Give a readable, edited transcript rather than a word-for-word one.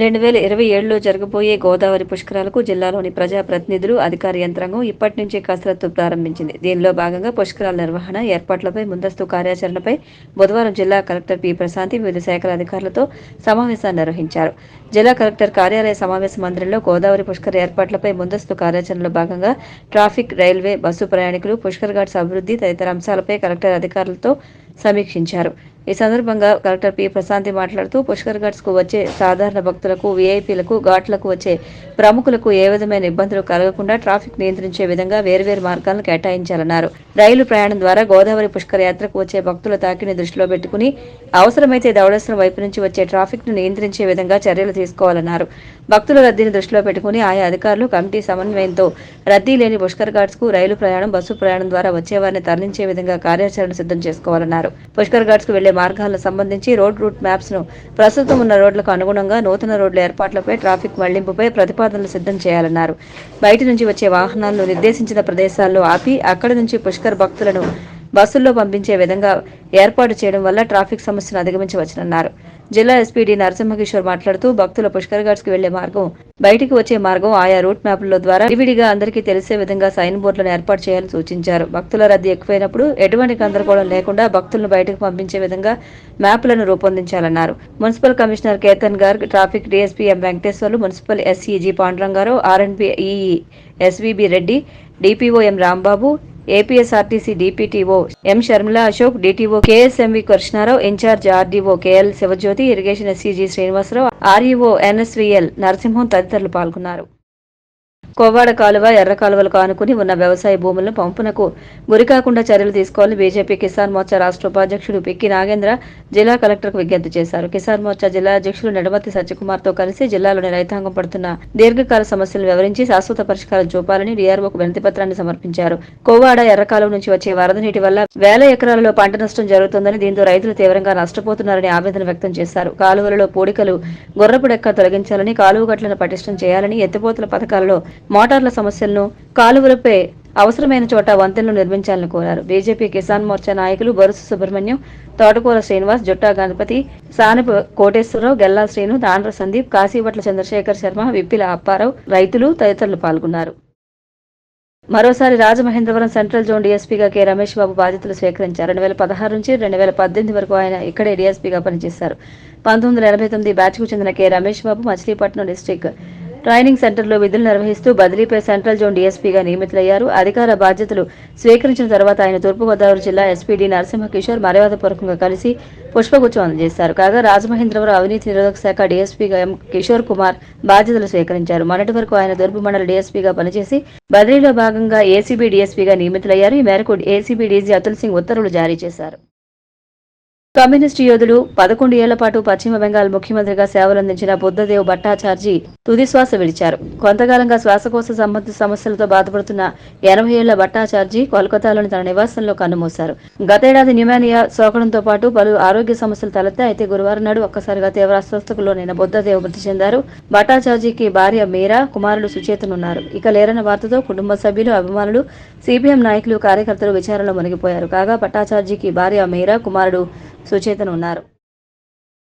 2027లో జరగబోయే గోదావరి పుష్కరాలకు జిల్లాలోని ప్రజాప్రతినిధులు, అధికార యంత్రాంగం ఇప్పటి నుంచే కసరత్తు ప్రారంభించింది. దీనిలో భాగంగా పుష్కరాల నిర్వహణ, ఏర్పాట్లపై ముందస్తు కార్యాచరణపై బుధవారం జిల్లా కలెక్టర్ పి. ప్రశాంతి వివిధ శాఖల అధికారులతో సమావేశాన్ని నిర్వహించారు. జిల్లా కలెక్టర్ కార్యాలయ సమావేశ మందిరంలో గోదావరి పుష్కర ఏర్పాట్లపై ముందస్తు కార్యాచరణలో భాగంగా ట్రాఫిక్, రైల్వే, బస్సు ప్రయాణికులు, పుష్కర్ ఘాట్స్ అభివృద్ధి తదితర అంశాలపై కలెక్టర్ అధికారులతో సమీక్షించారు. ఈ సందర్భంగా కలెక్టర్ పి. ప్రశాంతి మాట్లాడుతూ పుష్కర్ ఘాట్స్ కు వచ్చే సాధారణ భక్తులకు, వీఐపీలకు, ఘాట్లకు వచ్చే ప్రముఖులకు ఏ విధమైన ఇబ్బందులు కలగకుండా ట్రాఫిక్ నియంత్రించే విధంగా వేర్వేరు మార్గాలను కేటాయించాలన్నారు. రైలు ప్రయాణం ద్వారా గోదావరి పుష్కర యాత్రకు వచ్చే భక్తుల తాకిడిని దృష్టిలో పెట్టుకుని అవసరమైతే ధవళేశ్వరం వైపు నుంచి వచ్చే ట్రాఫిక్ ను నియంత్రించే విధంగా చర్యలు తీసుకోవాలన్నారు. భక్తుల రద్దీని దృష్టిలో పెట్టుకుని ఆయా అధికారులు, కమిటీ సమన్వయంతో రద్దీ లేని పుష్కర్ ఘాట్స్ కు రైలు ప్రయాణం, బస్సు ప్రయాణం ద్వారా వచ్చేవారిని తరలించే విధంగా కార్యాచరణ సిద్ధం చేసుకోవాలన్నారు. పుష్కర్ ఘాట్స్ కు వెళ్లే మార్గాలకు సంబంధించి రోడ్ రూట్ మ్యాప్స్ ను ప్రస్తుతం ఉన్న రోడ్లకు అనుగుణంగా నూతన రోడ్ల ఏర్పాట్లపై, ట్రాఫిక్ మళ్లింపుపై ప్రతిపాదనలు సిద్ధం చేయాలన్నారు. బయటి నుంచి వచ్చే వాహనాలను నిర్దేశించిన ప్రదేశాల్లో ఆపి అక్కడి నుంచి పుష్కర్ భక్తులను బస్సుల్లో పంపించే విధంగా ఏర్పాటు చేయడం వల్ల ట్రాఫిక్ సమస్యను అధిగమించవచ్చునన్నారు. జిల్లా ఎస్పీ డి. నరసింహకిషోర్ మాట్లాడుతూ భక్తుల పుష్కర్ ఘాట్స్ కు వెళ్లే మార్గం, బయటికి వచ్చే మార్గం ఆయా రూట్ మ్యాప్ల ద్వారా విడివిడిగా అందరికీ తెలిసే విధంగా సైన్ బోర్డులను ఏర్పాటు చేయాలని సూచించారు. భక్తుల రద్దీ ఎక్కువైనప్పుడు ఎటువంటి గందరగోళం లేకుండా భక్తులను బయటకు పంపించే విధంగా మ్యాప్లను రూపొందించాలన్నారు. Municipal commissioner Ketan Garg, traffic DSP M. Venkateswarlu, municipal SE G. Pandurangarao, R and B EE SVB Reddy, DPO M. Rambabu, APSRTC DPTO M. Sharmila Ashok, DTO KSMV Krishnarao, incharge RDO KL Sivajyothi, irrigation SCG Srinivasarao, REO NSVL Narasimham తదితరులు పాల్గొన్నారు. కోవాడ కాలువ, ఎర్ర కాలువలకు ఆనుకుని ఉన్న వ్యవసాయ భూములను పంపునకు గురికాకుండా చర్యలు తీసుకోవాలని బీజేపీ కిసాన్ మోర్చా రాష్ట్ర ఉపాధ్యక్షుడు పిక్కి నాగేంద్ర జిల్లా కలెక్టర్కు విజ్ఞప్తి చేశారు. కిసాన్ మోర్చా జిల్లా అధ్యక్షులు నెడమతి సత్యకుమార్తో కలిసి జిల్లాలోని రైతాంగం పడుతున్న దీర్ఘకాల సమస్యలను వివరించి శాశ్వత పరిష్కారం చూపాలని డీఆర్ఓకు వినతిపత్రాన్ని సమర్పించారు. కోవాడ, ఎర్ర కాలువ నుంచి వచ్చే వరద నీటి వల్ల వేల ఎకరాలలో పంట నష్టం జరుగుతుందని, దీంతో రైతులు తీవ్రంగా నష్టపోతున్నారని ఆవేదన వ్యక్తం చేశారు. కాలువలలో పూడికలు, గుర్రపు డెక్క తొలగించాలని, కాలువ గట్లను పటిష్టం చేయాలని, ఎత్తిపోతల పథకాలలో మోటార్ల సమస్యలను, కాలువలపై అవసరమైన చోట వంతెనలు నిర్మించాలని కోరారు. బీజేపీ కిసాన్ మోర్చా నాయకులు బొరుసు సుబ్రహ్మణ్యం, తోటకూర శ్రీనివాస్, జుట్టా గణపతి, సానపు కోటేశ్వరరావు, గెల్లా శ్రీను, దాండ్ర సందీప్, కాశీవట్ల చంద్రశేఖర్ శర్మ, విప్పిల అప్పారావు, రైతులు తదితరులు పాల్గొన్నారు. మరోసారి రాజమహేంద్రవరం సెంట్రల్ జోన్ డీఎస్పీగా కె. రమేష్ బాబు బాధ్యతలు స్వీకరించారు. 2016 నుంచి 2018 వరకు ఆయన ఇక్కడే డీఎస్పీగా పనిచేశారు. 1989 బ్యాచ్కు చెందిన కె. రమేష్ బాబు మచిలీపట్నం డిస్టిక్ ట్రైనింగ్ సెంటర్లో విధులు నిర్వహిస్తూ బదిలీపై సెంట్రల్ జోన్ డీఎస్పీగా నియమితులయ్యారు. అధికార బాధ్యతలు స్వీకరించిన తర్వాత ఆయన తూర్పుగోదావరి జిల్లా ఎస్పీ డి. నరసింహకిషోర్ మర్యాదపూర్వకంగా కలిసి పుష్పగుచ్చం అందజేశారు. కాగా రాజమహేంద్రవరం అవినీతి నిరోధక శాఖ డీఎస్పీగా ఎం. కిషోర్ కుమార్ బాధ్యతలు స్వీకరించారు. మొన్నటి వరకు ఆయన తూర్పు మండల డీఎస్పీగా పనిచేసి బదిలీలో భాగంగా ఏసీబీ డీఎస్పీగా నియమితులయ్యారు. ఈ మేరకు ఏసీబీ డీజీ అతుల్ సింగ్ ఉత్తర్వులు జారీ చేశారు. కమ్యూనిస్టు యోధుడు 11 ఏళ్ల పాటు పశ్చిమ బెంగాల్ ముఖ్యమంత్రిగా సేవలందించిన బుద్ధదేవ్ భట్టాచార్జీ తుదిశ్వాస విడిచారు. కొంతకాలంగా శ్వాసకోశ సంబంధిత సమస్యలతో బాధపడుతున్న 80 ఏళ్ల భట్టాచార్జీ కోల్కతాలోని తన నివాసంలో కన్నుమూశారు. గతేడాది న్యూమోనియా సోకడంతో పాటు పలు ఆరోగ్య సమస్యలు తలెత్తాయి. అయితే గురువారం నాడు ఒక్కసారిగా తీవ్ర అస్వస్థతకు లోనైన బుద్ధదేవ్ మృతి చెందారు. భట్టాచార్జీకి భార్య మీరా, కుమారుడు సుచేతనున్నారు. ఇక లేరన్న వార్తతో కుటుంబ సభ్యులు, అభిమానులు, సిపిఎం నాయకులు, కార్యకర్తలు విచారణలో మునిగిపోయారు. కాగా భట్టాచార్జీకి భార్య మీరా, కుమారుడు సుచేతన్ ఉన్నారు.